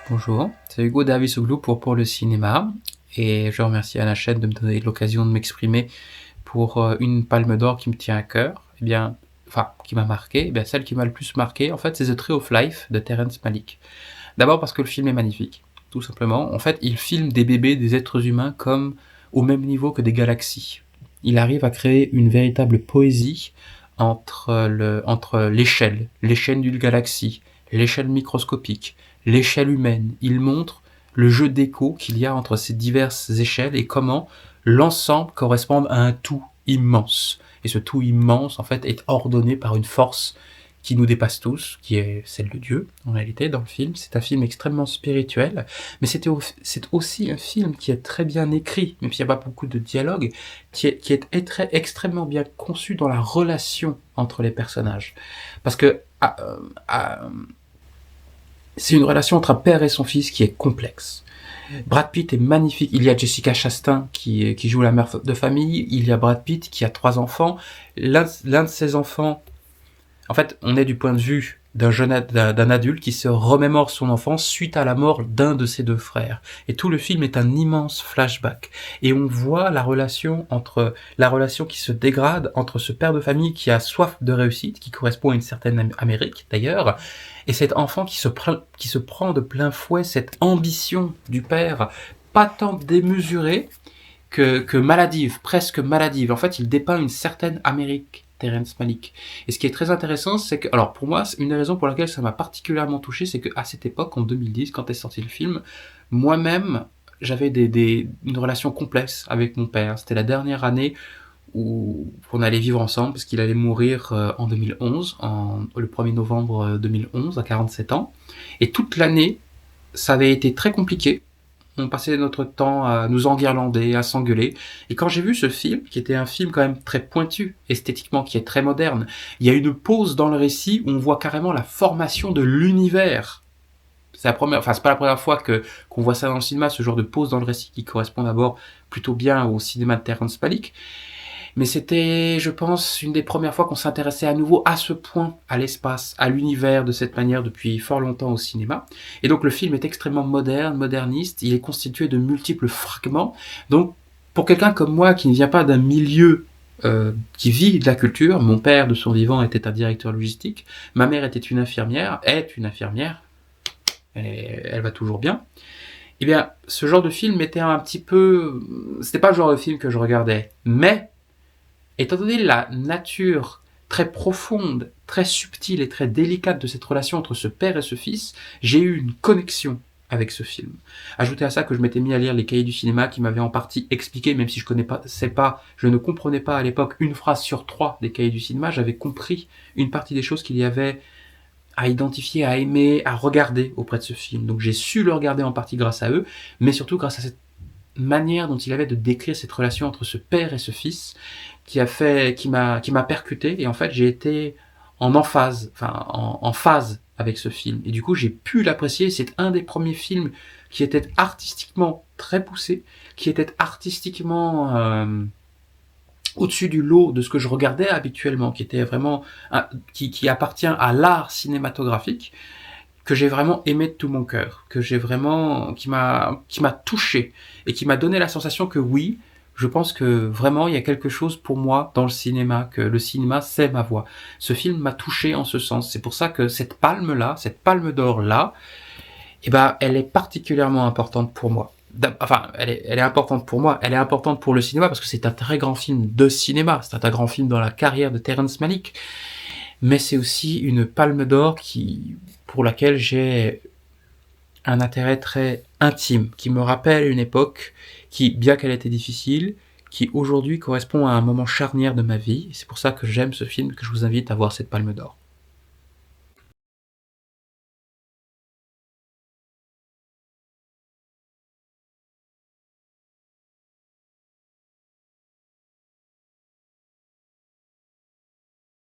Bonjour, c'est Hugo Dervissoglou pour le cinéma et je remercie à la chaîne de me donner l'occasion de m'exprimer pour une palme d'or qui me tient à cœur, qui m'a marqué. Celle qui m'a le plus marqué, en fait, c'est The Tree of Life de Terrence Malick. D'abord parce que le film est magnifique, tout simplement. En fait, il filme des bébés, des êtres humains comme au même niveau que des galaxies. Il arrive à créer une véritable poésie entre l'échelle d'une galaxie, l'échelle microscopique, l'échelle humaine. Il montre le jeu d'écho qu'il y a entre ces diverses échelles et comment l'ensemble correspond à un tout immense. Et ce tout immense, en fait, est ordonné par une force qui nous dépasse tous, qui est celle de Dieu, en réalité, dans le film. C'est un film extrêmement spirituel, mais c'est aussi un film qui est très bien écrit, même s'il n'y a pas beaucoup de dialogue, qui est extrêmement bien conçu dans la relation entre les personnages. Parce que c'est une relation entre un père et son fils qui est complexe. Brad Pitt est magnifique. Il y a Jessica Chastain qui joue la mère de famille. Il y a Brad Pitt qui a 3 enfants. L'un de ses enfants, en fait, on est du point de vue d'un adulte qui se remémore son enfance suite à la mort d'un de ses 2 frères. Et tout le film est un immense flashback. Et on voit la relation qui se dégrade entre ce père de famille qui a soif de réussite, qui correspond à une certaine Amérique d'ailleurs, et cet enfant qui se prend de plein fouet cette ambition du père, pas tant démesurée que maladive, presque maladive. En fait, il dépeint une certaine Amérique, Terrence Malick. Et ce qui est très intéressant, c'est que, alors pour moi, une des raisons pour laquelle ça m'a particulièrement touché, c'est qu'à cette époque, en 2010, quand est sorti le film, moi-même, j'avais une relation complexe avec mon père. C'était la dernière année où on allait vivre ensemble, parce qu'il allait mourir en 2011, le 1er novembre 2011, à 47 ans. Et toute l'année, ça avait été très compliqué. On passait notre temps à nous enguirlander, à s'engueuler. Et quand j'ai vu ce film, qui était un film quand même très pointu, esthétiquement, qui est très moderne, il y a une pause dans le récit où on voit carrément la formation de l'univers. C'est c'est pas la première fois qu'on voit ça dans le cinéma, ce genre de pause dans le récit qui correspond d'abord plutôt bien au cinéma de Terrence Malick. Mais c'était, je pense, une des premières fois qu'on s'intéressait à nouveau à ce point à l'espace, à l'univers de cette manière depuis fort longtemps au cinéma. Et donc le film est extrêmement moderne, moderniste, il est constitué de multiples fragments. Donc pour quelqu'un comme moi qui ne vient pas d'un milieu qui vit de la culture, mon père de son vivant était un directeur logistique, ma mère est une infirmière, elle va toujours bien. Eh bien, ce genre de film était un petit peu... C'était pas le genre de film que je regardais, mais étant donné la nature très profonde, très subtile et très délicate de cette relation entre ce père et ce fils, j'ai eu une connexion avec ce film. Ajoutez à ça que je m'étais mis à lire les cahiers du cinéma qui m'avaient en partie expliqué, même si je ne comprenais pas à l'époque une phrase sur 3 des cahiers du cinéma, j'avais compris une partie des choses qu'il y avait à identifier, à aimer, à regarder auprès de ce film. Donc j'ai su le regarder en partie grâce à eux, mais surtout grâce à cette manière dont il avait de décrire cette relation entre ce père et ce fils qui m'a percuté, et en fait j'ai été en phase avec ce film, et du coup j'ai pu l'apprécier. C'est un des premiers films qui était artistiquement très poussé, qui était artistiquement au-dessus du lot de ce que je regardais habituellement, qui était vraiment qui appartient à l'art cinématographique, que j'ai vraiment aimé de tout mon cœur, qui m'a touché et qui m'a donné la sensation que oui, je pense que vraiment il y a quelque chose pour moi dans le cinéma, que le cinéma c'est ma voix. Ce film m'a touché en ce sens. C'est pour ça que cette palme d'or là, elle est particulièrement importante pour moi. Enfin, elle est importante pour moi, elle est importante pour le cinéma parce que c'est un très grand film de cinéma, c'est un très grand film dans la carrière de Terrence Malick. Mais c'est aussi une palme d'or pour laquelle j'ai un intérêt très intime, qui me rappelle une époque qui, bien qu'elle ait été difficile, qui aujourd'hui correspond à un moment charnière de ma vie. C'est pour ça que j'aime ce film, que je vous invite à voir cette palme d'or.